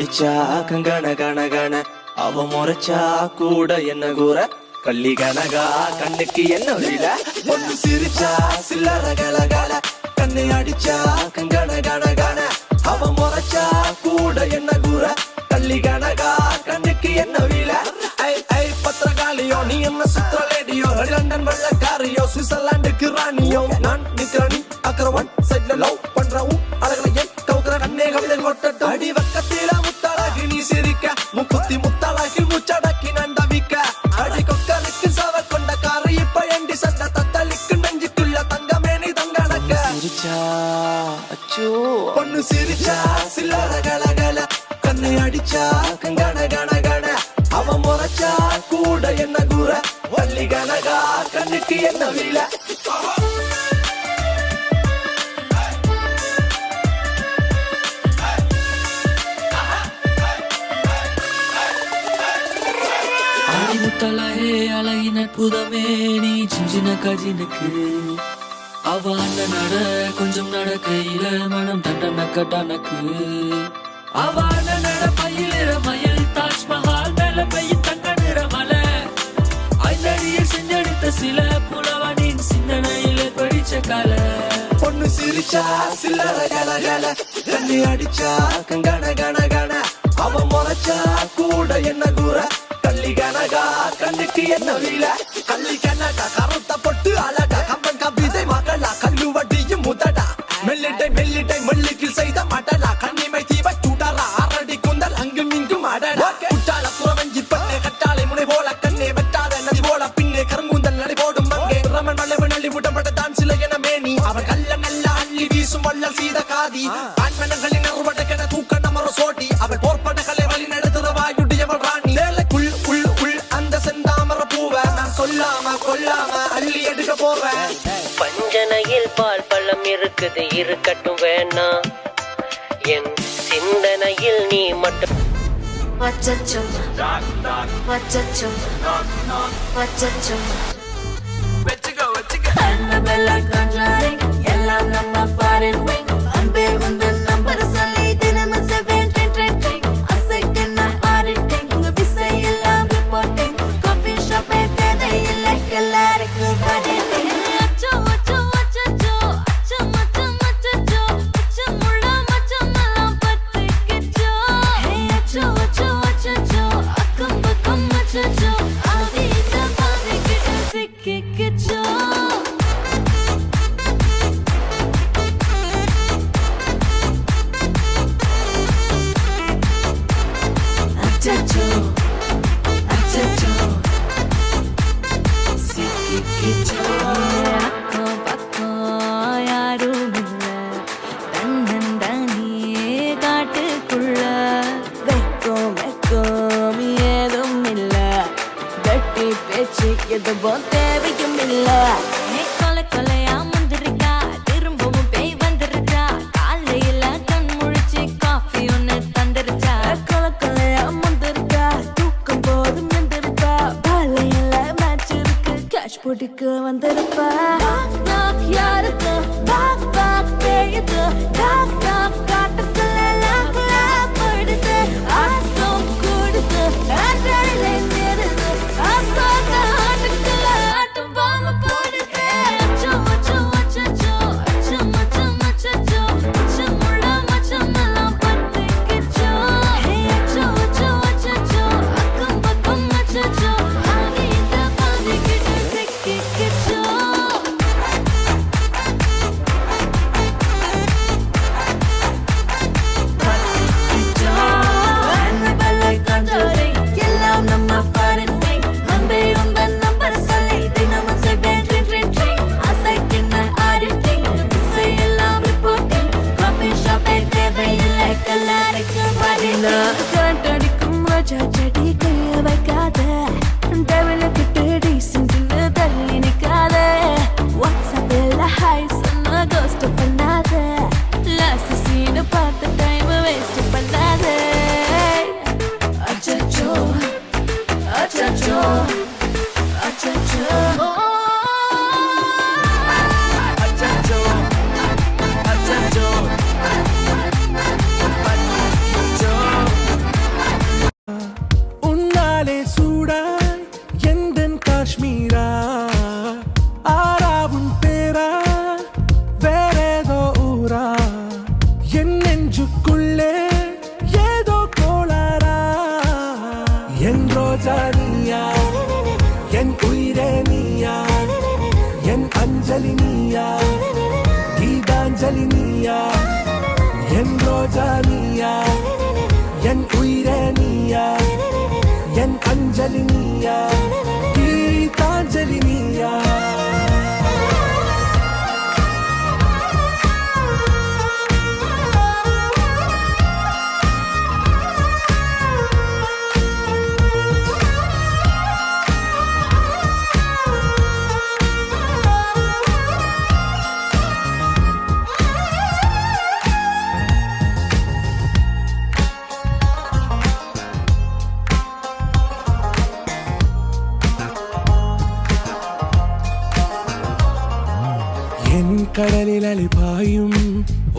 அடிச்சா கங்கன கனகன அவ முறைச்சா கூட என்ன கூற கள்ளி கனகா கண்ணுக்கு என்ன விட ஒண்ணு சிரிச்சா சில்லற கலகல கண்ணை அடிச்சா கங்கன கனகன அவ முறைச்சா கூட என்ன கூற கள்ளி கனகா கண்ணுக்கு என்ன விட ஐ ஐ பத்திரகாளியோ நீ என்ன சுத்திர லேடியோ லண்டன் வெள்ளக்காரியோ சுவிட்சர்லாந்துக்கு ராணியோ நான் நிக்கிறனி அக்கரவன் சைட்ல லவ் பண்றவும் அழகலையே கவுக்குற கண்ணே கவிதை கொட்டட்டும் அடி வக்கத்தில முத்தழகி நீ சிரிக்க முக்குத்தி முத்தழகில் முச்சடக்கி நண்டவிக்க அடி கொக்கலுக்கு சவ கொண்ட காரை இப்ப எண்டி சண்ட தத்தளிக்கு நெஞ்சுக்குள்ள தங்கமே நீ தங்கடக்க சிரிச்சா அச்சோ பொண்ணு சிரிச்சா சில்லற கலகல கண்ணை அடிச்சா கங்கன கனகன அவ முறைச்சா கூட என்ன கூற வள்ளி கனகா கண்ணுக்கு என்ன வீல முத்தழகே அழகின் அற்புதமே நீ சின்ன கஜினுக்கு அவ அண்ணன் நட கொஞ்சம் நடக்கையில மனம் தண்டனக்க டனக்கு அவ அண்ணன் நட பயிலிற மயில் தாஜ்மஹால் மேல பெய்யும் தங்க நிற மலை ஐந்தடியில் செஞ்செடுத்த சில புலவனின் சிந்தனையில படிச்ச கலை பொண்ணு சிரிச்சா சில்லற கலகல கண்ணி அடிச்சா கங்கன கனகன அவ முறைச்சா கூட என்ன கூற கள்ளி கனகா கண்ணுக்கு என்ன வீல கள்ளி கனகா கருத்த பொட்டு அழகா கம்பன் கவிதை மகளா கல்லு வட்டியும் முதடா மெல்லிட்டை மெல்லிட்டை மெல்லிக்கில் செய்த மடலா கண்ணிமை தீப சூடாரா அரடி குந்தல் அங்கும் இங்கும் அடடா குட்டால புறவஞ்சி பண்ணே கட்டாலை முனை போல கண்ணே வெட்டாத நதி போல பின்னே கருங்குந்தல் நடி போடும் அங்கே ரமன் வளவு நள்ளி விடப்பட்ட தான் சில என மேனி அவர் கல்ல நல்ல அள்ளி வீசும் வள்ளல் சீத காதி ஆண்மனங்களின் அறுவடக்கென தூக்க நமர சோட்டி அவள் போர்ப்படகளை வழி நடத்துற வாயுடையவள் ராணி சொல்லாம கொல்லாம அள்ளி எடுக்க போறேன் பஞ்சனையில் பால் பழம் இருக்குது இருக்கட்டும் வேணாம் என் சிந்தனையில் நீ மட்டும் வச்சச்சோ வச்சச்சோ வச்சச்சோ வெச்சுக்கோ வெச்சுக்கோ அன்னபெல்லாம் காஞ்சாரிங் எல்லாம் நம்ம ஃபாரின் விங் அன்பே வந்து நம்பர் சொல்லி தினமும் 7 ட்ரெண்டிங் அசைக்கு நான் ஆடிட்டிங் உங்க விசை எல்லாம் ரிப்போர்ட்டிங் காஃபி ஷாப் எல்லாருக்கும் படிட்டிங் அச்சோ அச்சோ அச்சோ அச்சோ மச்சம் அச்சோ அச்சோ முள்ள மச்சம் எல்லாம் பத்திக்கிச்சோ ஹே அச்சோ அச்சோ அச்சோ அக்கம் பக்கம் அச்சோ ஆதிட்ட பாதிக்கிட்டு சிக்கிக்கிச்சோ அச்சோ அச்சோ அக்கம் பக்கம் யாரும் இல்ல தன்னந்தனியே காட்டுக்குள்ள வெக்கம் வெக்கம் ஏதும் இல்ல வெட்டி பேச்சு எதுவும் தேவையும் இல்ல கொலை கொலையா முந்திருக்கா திரும்பவும் பேய் வந்திருக்கா காலையில கண் முழிச்சு காஃபி ஒன்னு தந்திருச்சா கொலை கொலையா முந்திருக்கா தூக்கம் போதும் நின்றிருக்கா பாலையில மேட்ச் இருக்கு கேஷ் போட்டுக்கு வந்திருப்பா யாருக்கு பாக் பாக் பேயுது டாக் டாக் காட்டுக்குள்ள லாக்குல போயிடுது ஆட்டம் கூடுது ஆட்டாடில நேருது ஆசாக்க ஆட்டுக்குள்ள ஆட்டம் பாம போடுது அச்சோ அச்சோ அச்சோ அச்சோ மச்சம் அச்சோ அச்சோ முள்ள மச்சம் எல்லாம் பத்திக்கிச்சோ ஹே அச்சோ அச்சோ அச்சோ அக்கம் பக்கம் அச்சோ ஆகிட்ட பாதிக்கிட்டு சிக்கிக்கிச்சோ எல்லாம் நம்ம ஃபாரின் விங் அன்பே உங்கள் நம்பர் சொல்லி தினமும் 7 ட்ரெண்டிங் அசைக்கின்ன ஆடிட்டிங் விசை எல்லாம் ரிப்போர்ட்டிங் காஃபி ஷாப்பே தேவையில்லை எல்லாருக்கும் படில கரண்ட் அடிக்கும் ரோஜா செடி கைய வைக்காத டெவலப்பிட்டு டீசென்ட்னு தள்ளி நிக்காத வாட்ஸ்அப்பில் ஹாய் சொன்ன கோஸ்ட் பண்ணாத லாஸ்ட் சீன் பார்த்த டைம் வேஸ்ட் பண்ணாத அச்சச்சோ அச்சச்சோ அச்சச்சோ அச்சச்சோ அச்சச்சோ ரோஜா நீயா என் உயிரே நீயா என் அஞ்சலி நீயா கீதாஞ்சலி நீயா என் கடலில் அலிபாயும்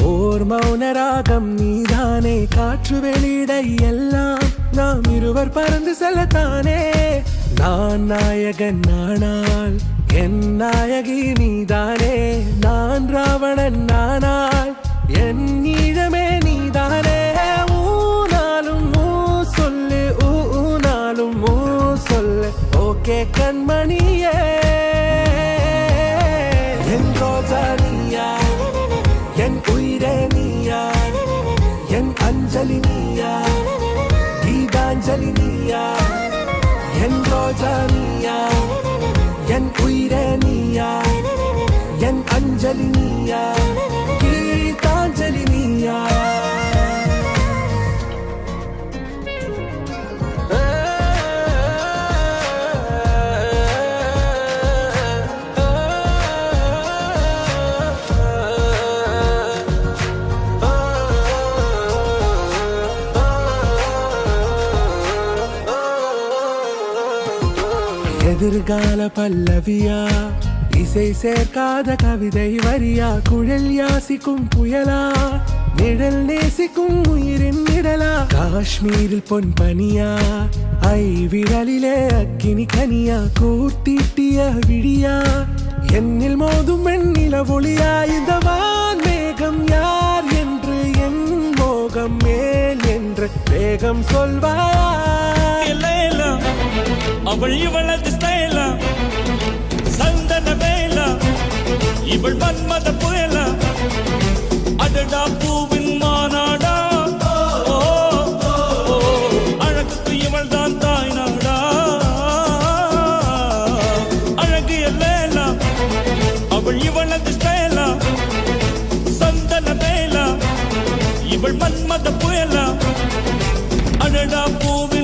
ஓர் மௌனராகம் நீதானே காற்று வெளியிட எல்லாம் நாம் இருவர் பறந்து செல்லத்தானே நான் நாயகன் நானால் என் நாயகி நீதானே நான் ராவணன் நானால் என் ஈழமே நீதானே ஊனாலும் ஊ சொல்லு ஊனாலும் ஊ சொல்லு ஓகே கண்மணியே என் ரோஜா நீயா என் உயிரே நீயா என் அஞ்சலி நீயா கீதாஞ்சலி நீயா என் ரோஜா நீயா என் உயிரே நீயா என் அஞ்சலி நீயா கீதாஞ்சலி நீயா எதிர்கால பல்லவியா இசை சேர்க்காத கவிதை வரியா குழல் யாசிக்கும் புயலா நிழல் நேசிக்கும் உயிரின் நிழலா காஷ்மீரில் பொன் பனியா ஐ விரலிலே அக்கினி கனியா கூர்த்தீட்டிய விழியா என்னில் மோதும் வெண்ணில ஒளியா இந்த வான் மேகம் யார் என்று என் மோகம் மேல் என்று வேகம் சொல்வாயா அவள் இவளது ஸ்டைலா சந்தன வேலா இவள் மன்மத புயலா அடடா பூவின் மாநாடா ஓ, ஓ, அழகுக்கு இவள் தான் தாய் நாடா அழகிய லேலா அவள் இவளது ஸ்டைலா சந்தன வேலா இவள் மன்மத புயலா அடடா பூவின்